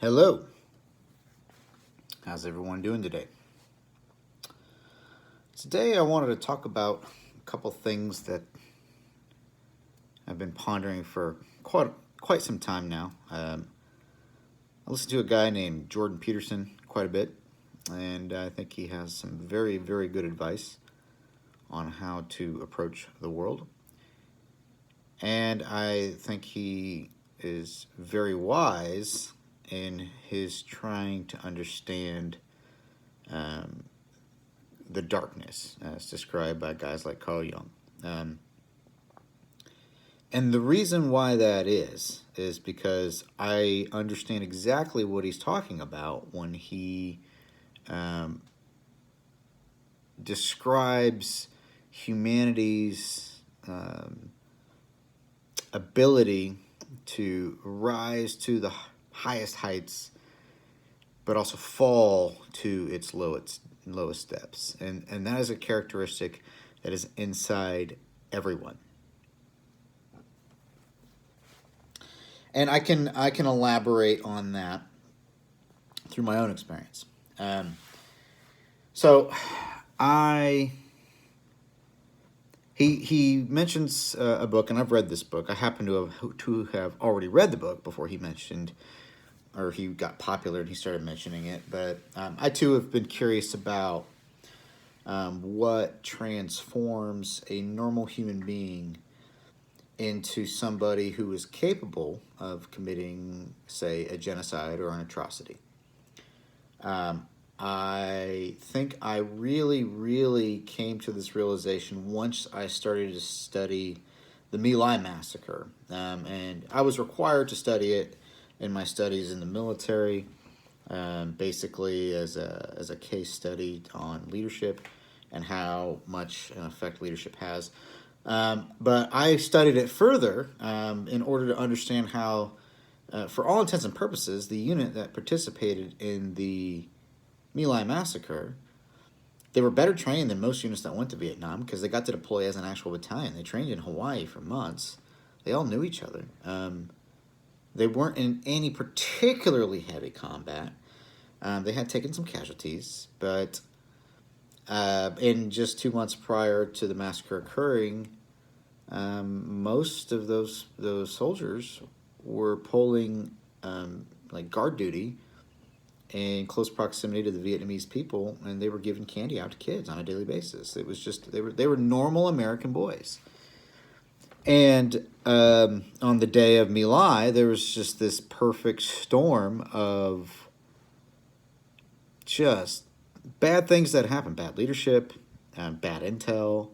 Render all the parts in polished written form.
Hello. How's everyone doing today? Today I wanted to talk about a couple things that I've been pondering for quite some time now. I listen to a guy named Jordan Peterson quite a bit, and I think he has some very, very good advice on how to approach the world. And I think he is very wise in his trying to understand the darkness as described by guys like Carl Jung. And the reason why that is because I understand exactly what he's talking about when he describes humanity's ability to rise to the highest heights, but also fall to its lowest depths. And that is a characteristic that is inside everyone. And I can elaborate on that through my own experience. He mentions a book, and I've read this book. I happen to have already read the book before he mentioned, or he got popular and he started mentioning it. But I too have been curious about what transforms a normal human being into somebody who is capable of committing, say, a genocide or an atrocity. I think I really, really came to this realization once I started to study the My Lai massacre. And I was required to study it in my studies in the military, basically as a case study on leadership and how much effect leadership has. But I studied it further in order to understand how, for all intents and purposes, the unit that participated in the My Lai massacre, they were better trained than most units that went to Vietnam because they got to deploy as an actual battalion. They trained in Hawaii for months. They all knew each other. They weren't in any particularly heavy combat. They had taken some casualties, but in just 2 months prior to the massacre occurring, most of those soldiers were pulling like guard duty in close proximity to the Vietnamese people, and they were giving candy out to kids on a daily basis. It was just they were normal American boys. And on the day of My Lai, there was just this perfect storm of just bad things that happened: bad leadership, bad intel,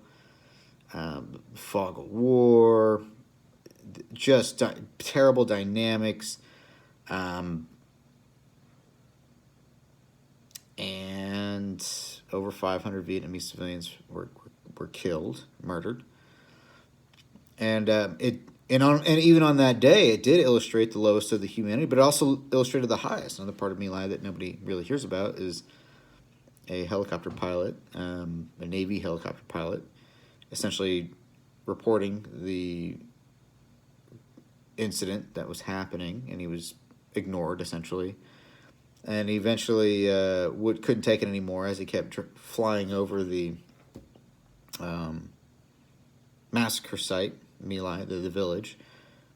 fog of war, just terrible dynamics, and over 500 Vietnamese civilians were killed, murdered, and even on that day, it did illustrate the lowest of the humanity, but it also illustrated the highest. Another part of My Lai that nobody really hears about is a helicopter pilot, a Navy helicopter pilot, essentially reporting the incident that was happening, and he was ignored essentially, and he eventually couldn't take it anymore as he kept flying over the massacre site, My Lai, the village,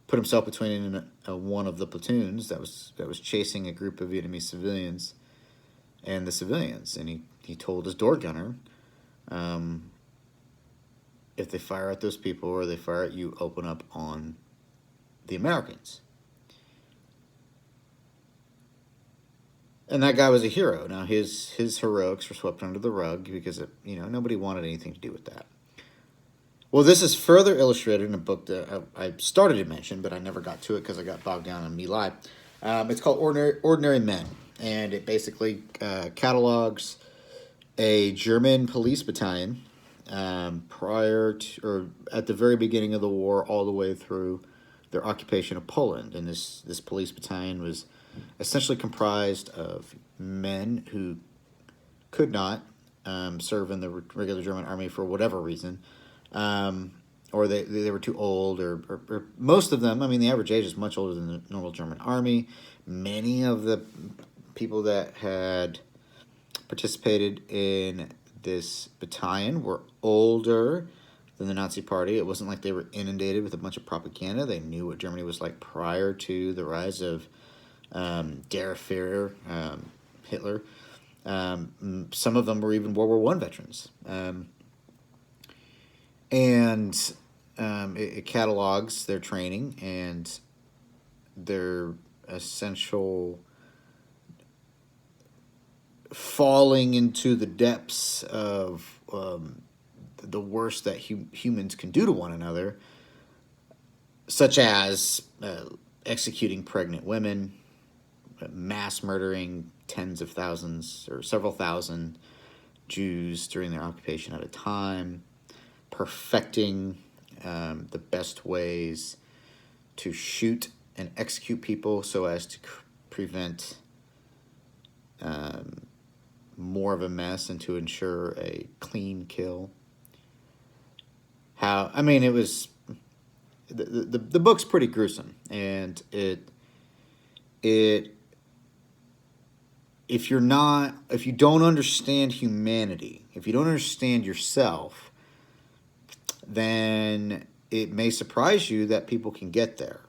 put himself between one of the platoons that was chasing a group of Vietnamese civilians and the civilians, and he told his door gunner, if they fire at those people or they fire at you, open up on the Americans. And that guy was a hero. Now his heroics were swept under the rug because nobody wanted anything to do with that. Well, this is further illustrated in a book that I started to mention, but I never got to it because I got bogged down on My Lai. It's called Ordinary Men, and it basically catalogs a German police battalion prior to, or at the very beginning of the war, all the way through their occupation of Poland. And this police battalion was essentially comprised of men who could not serve in the regular German army for whatever reason, or they were too old, or most of them. I mean, the average age is much older than the normal German army. Many of the people that had participated in this battalion were older than the Nazi Party. It wasn't like they were inundated with a bunch of propaganda. They knew what Germany was like prior to the rise of Der Führer, Hitler. Some of them were even World War I veterans. And it catalogs their training and their essential falling into the depths of the worst that humans can do to one another, such as executing pregnant women, mass murdering tens of thousands or several thousand Jews during their occupation at a time, perfecting the best ways to shoot and execute people so as to prevent more of a mess and to ensure a clean kill. It was the book's pretty gruesome, and it if you don't understand humanity, if you don't understand yourself, then it may surprise you that people can get there.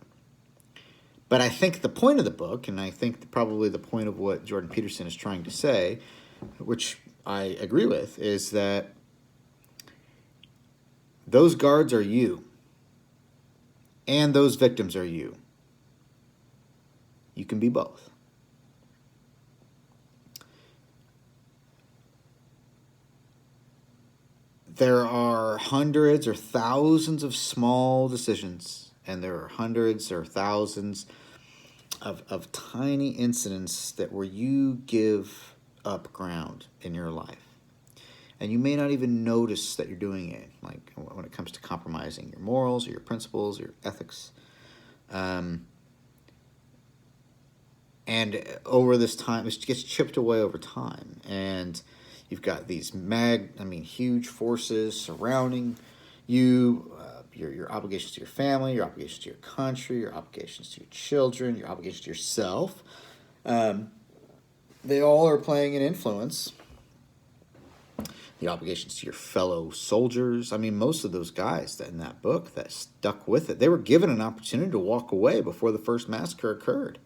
But I think the point of the book, and I think probably the point of what Jordan Peterson is trying to say, which I agree with, is that those guards are you, and those victims are you. You can be both. There are hundreds or thousands of small decisions, and there are hundreds or thousands of tiny incidents where you give up ground in your life. And you may not even notice that you're doing it, like when it comes to compromising your morals or your principles or your ethics. And over this time, it gets chipped away over time. And you've got these huge forces surrounding you, your obligations to your family, your obligations to your country, your obligations to your children, your obligations to yourself. They all are playing an influence. The obligations to your fellow soldiers. I mean, most of those guys in that book that stuck with it, they were given an opportunity to walk away before the first massacre occurred.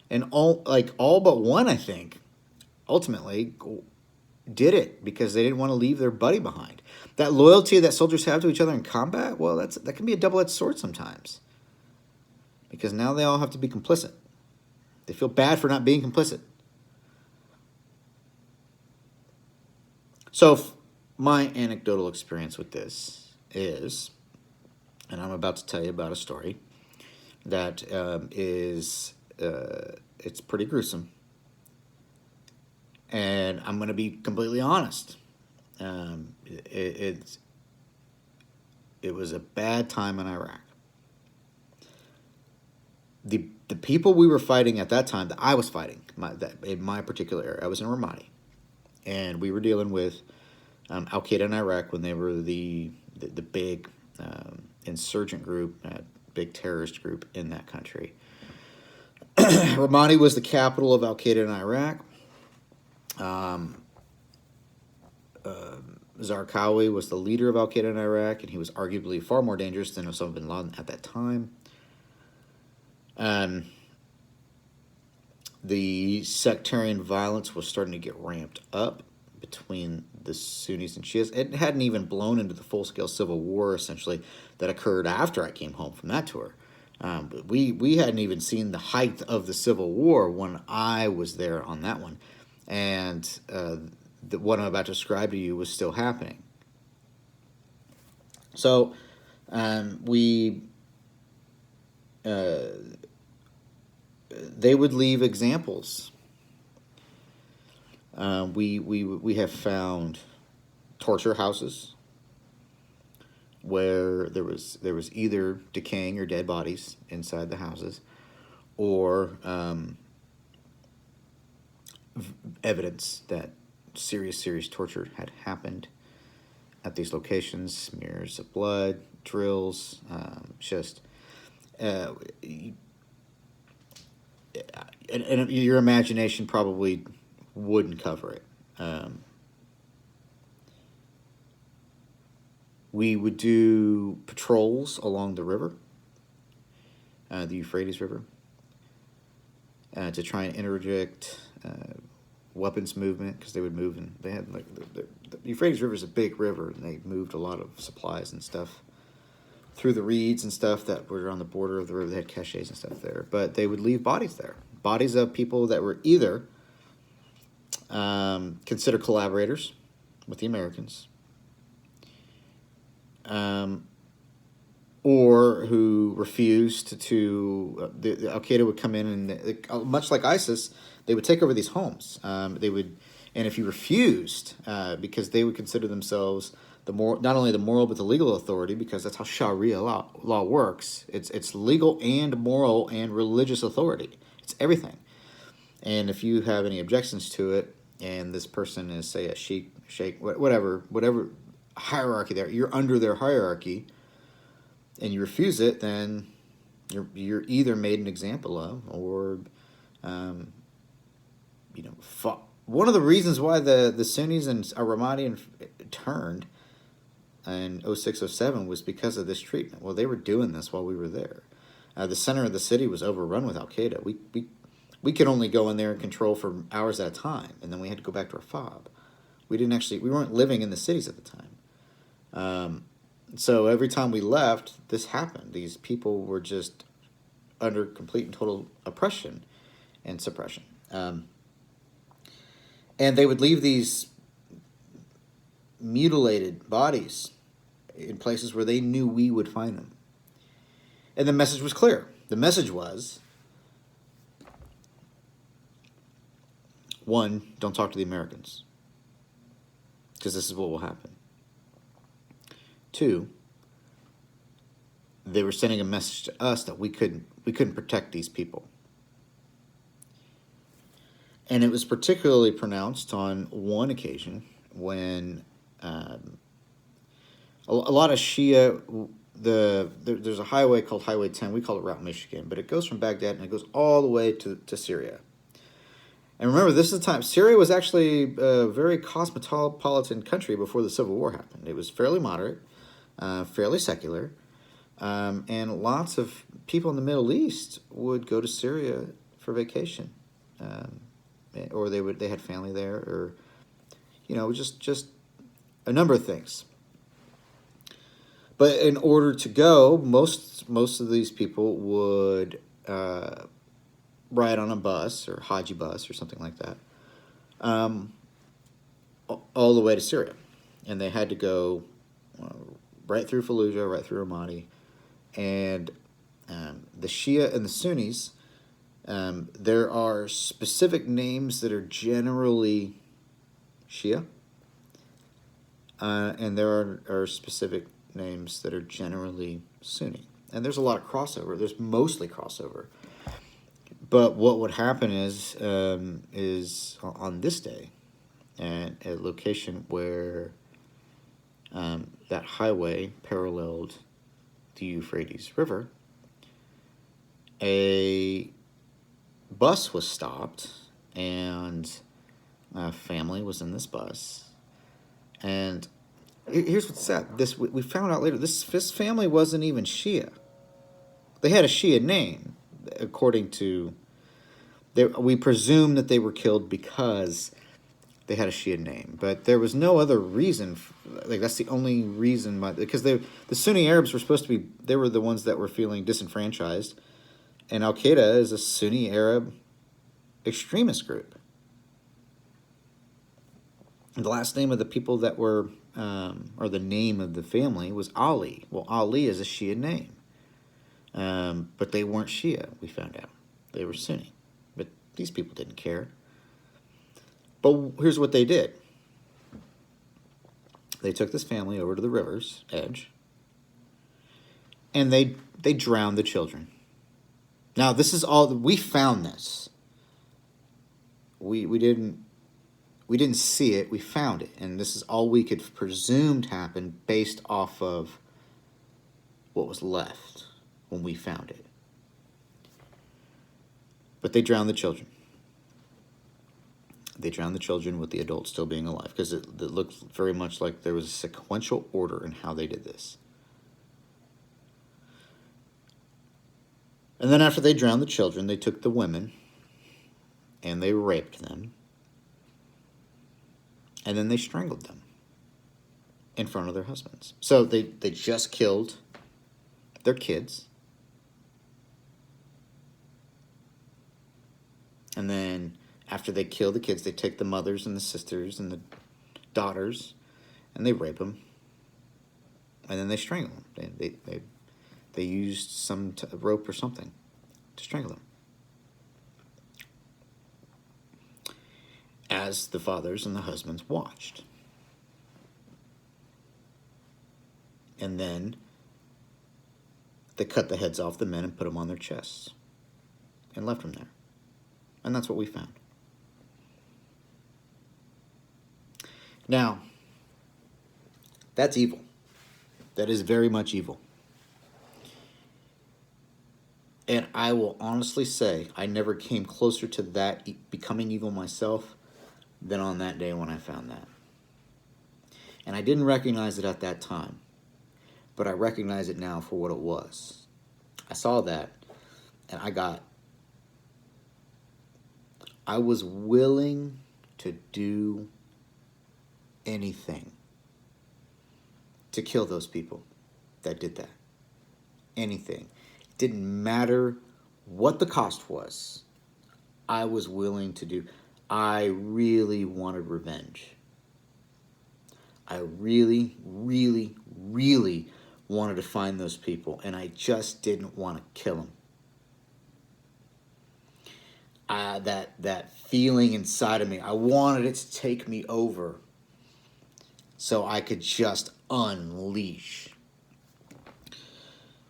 And all but one, I think, ultimately did it because they didn't want to leave their buddy behind. That loyalty that soldiers have to each other in combat, well, that can be a double-edged sword sometimes. Because now they all have to be complicit. They feel bad for not being complicit. So my anecdotal experience with this is, and I'm about to tell you about a story that it's pretty gruesome. And I'm going to be completely honest. It was a bad time in Iraq. The people we were fighting at that time, that I was fighting, in my particular area, I was in Ramadi. And we were dealing with Al-Qaeda in Iraq when they were the big insurgent group, big terrorist group in that country. Ramadi was the capital of Al-Qaeda in Iraq. Zarqawi was the leader of Al-Qaeda in Iraq, and he was arguably far more dangerous than Osama bin Laden at that time. The sectarian violence was starting to get ramped up between the Sunnis and Shias. It hadn't even blown into the full-scale civil war, essentially, that occurred after I came home from that tour. But we hadn't even seen the height of the civil war when I was there on that one. And what I'm about to describe to you was still happening. So they would leave examples. We have found torture houses where there was either decaying or dead bodies inside the houses, or evidence that serious torture had happened. at these locations, smears of blood, drills, just uh, and your imagination probably wouldn't cover it. We would do patrols along the river, the Euphrates River, to try and interdict weapons movement, because they would move, and they had like the Euphrates River is a big river, and they moved a lot of supplies and stuff through the reeds and stuff that were on the border of the river. They had caches and stuff there, but they would leave bodies there, bodies of people that were either considered collaborators with the Americans, or who refused to. The Al Qaeda would come in, and much like ISIS, they would take over these homes. They would, and if you refused, because they would consider themselves not only the moral but the legal authority, because that's how Sharia law works. It's legal and moral and religious authority. It's everything. And if you have any objections to it, and this person is, say, a sheikh, whatever hierarchy there, you're under their hierarchy, and you refuse it, then you're either made an example of, or one of the reasons why the Sunnis and Ramadi turned in 06-07 was because of this treatment. Well, they were doing this while we were there. The center of the city was overrun with Al Qaeda. We could only go in there and control for hours at a time, and then we had to go back to our fob. We weren't living in the cities at the time. So every time we left, this happened. These people were just under complete and total oppression and suppression. And they would leave these mutilated bodies in places where they knew we would find them. And the message was clear. The message was, one, don't talk to the Americans, because this is what will happen. Two, they were sending a message to us that we couldn't protect these people. And it was particularly pronounced on one occasion when a lot of Shia, there's a highway called Highway 10, we call it Route Michigan, but it goes from Baghdad and it goes all the way to Syria. And remember, this is the time, Syria was actually a very cosmopolitan country before the Civil War happened. It was fairly moderate, fairly secular, and lots of people in the Middle East would go to Syria for vacation, or they had family there, or just a number of things. But in order to go, most of these people would ride on a bus or Haji bus or something like that, all the way to Syria, and they had to go right through Fallujah, right through Ramadi, and the Shia and the Sunnis. There are specific names that are generally Shia, and there are specific names that are generally Sunni. And there's a lot of crossover. There's mostly crossover. But what would happen is on this day, at a location where that highway paralleled the Euphrates River, a bus was stopped, and a family was in this bus. And here's what's sad. We found out later, this family wasn't even Shia. They had a Shia name, according to... we presume that they were killed because they had a Shia name. But there was no other reason. That's the only reason. Because the Sunni Arabs were supposed to be... They were the ones that were feeling disenfranchised. And Al-Qaeda is a Sunni Arab extremist group. And the last name of the people that were... or the name of the family was Ali. Well, Ali is a Shia name. But they weren't Shia, we found out. They were Sunni. But these people didn't care. But here's what they did. They took this family over to the river's edge, and they drowned the children. Now, this is all... We found this. We didn't... we didn't see it, we found it. And this is all we could presumed happened based off of what was left when we found it. But they drowned the children. They drowned the children with the adults still being alive, because it looked very much like there was a sequential order in how they did this. And then after they drowned the children, they took the women and they raped them. And then they strangled them in front of their husbands. So they just killed their kids. And then after they kill the kids, they take the mothers and the sisters and the daughters and they rape them. And then they strangle them. They used some rope or something to strangle them. As the fathers and the husbands watched. And then they cut the heads off the men and put them on their chests and left them there. And that's what we found. Now, that's evil. That is very much evil. And I will honestly say I never came closer to that becoming evil myself than on that day when I found that. And I didn't recognize it at that time, but I recognize it now for what it was. I saw that, and I was willing to do anything to kill those people that did that. Anything. It didn't matter what the cost was. I was willing to do. I really wanted revenge. I really, really, really wanted to find those people, and I just didn't want to kill them. That feeling inside of me, I wanted it to take me over so I could just unleash.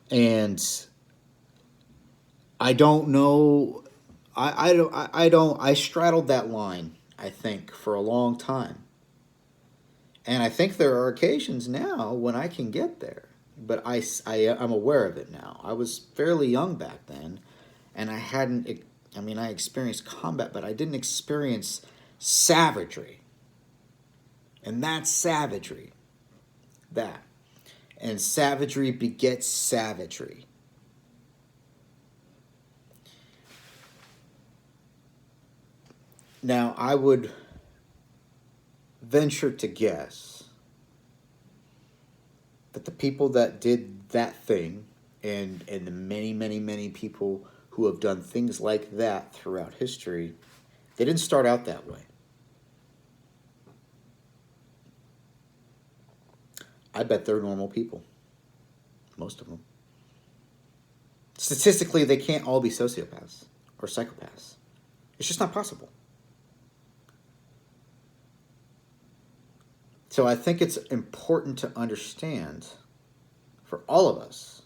And I don't know, I straddled that line, I think, for a long time. And I think there are occasions now when I can get there. But I'm aware of it now. I was fairly young back then, and I experienced combat, but I didn't experience savagery. And that's savagery. That. And savagery begets savagery. Now, I would venture to guess that the people that did that thing, and the many, many, many people who have done things like that throughout history, they didn't start out that way. I bet they're normal people. Most of them. Statistically, they can't all be sociopaths or psychopaths. It's just not possible. So I think it's important to understand for all of us,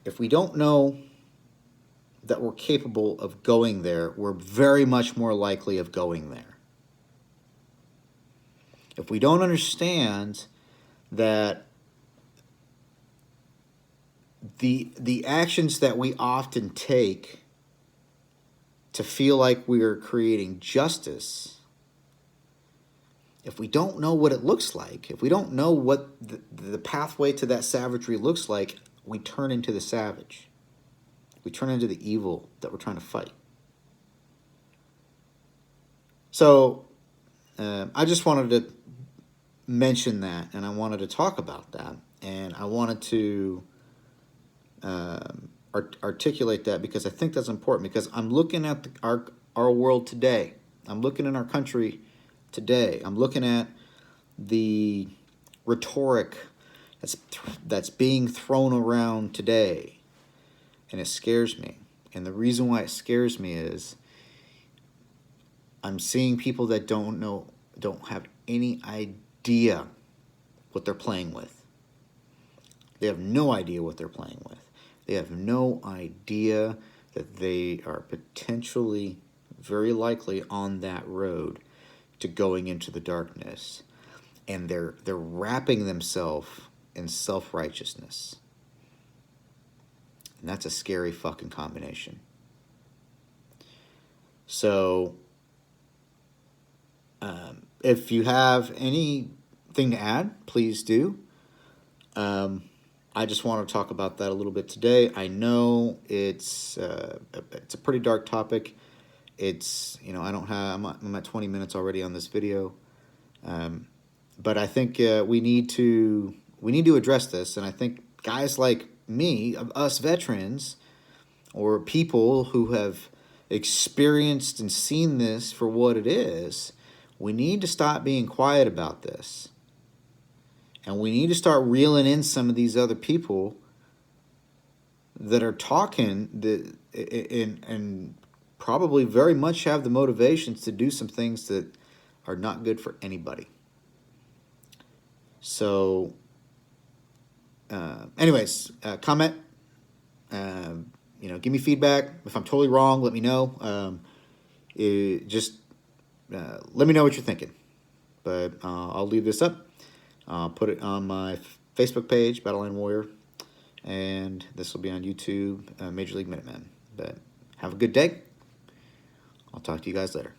if we don't know that we're capable of going there, we're very much more likely of going there. If we don't understand that the actions that we often take to feel like we are creating justice, if we don't know what it looks like, if we don't know what the pathway to that savagery looks like, we turn into the savage. We turn into the evil that we're trying to fight. So I just wanted to mention that, and I wanted to talk about that, and I wanted to articulate that because I think that's important, because I'm looking at our world today. I'm looking in our country today. I'm looking at the rhetoric that's being thrown around today, and it scares me. And the reason why it scares me is I'm seeing people that don't have any idea what they're playing with. They have no idea what they're playing with. They have no idea that they are potentially very likely on that road to going into the darkness, and they're wrapping themselves in self-righteousness. And that's a scary fucking combination. So, if you have anything to add, please do. I just want to talk about that a little bit today. I know it's a pretty dark topic. It's, I'm at 20 minutes already on this video. But I think we need to address this, and I think guys like me, us veterans, or people who have experienced and seen this for what it is, we need to stop being quiet about this. And we need to start reeling in some of these other people that are talking and probably very much have the motivations to do some things that are not good for anybody. So, anyways, comment. Give me feedback. If I'm totally wrong, let me know. Just let me know what you're thinking. But I'll leave this up. I'll put it on my Facebook page, Battleline Warrior, and this will be on YouTube, Major League Minutemen. But have a good day. I'll talk to you guys later.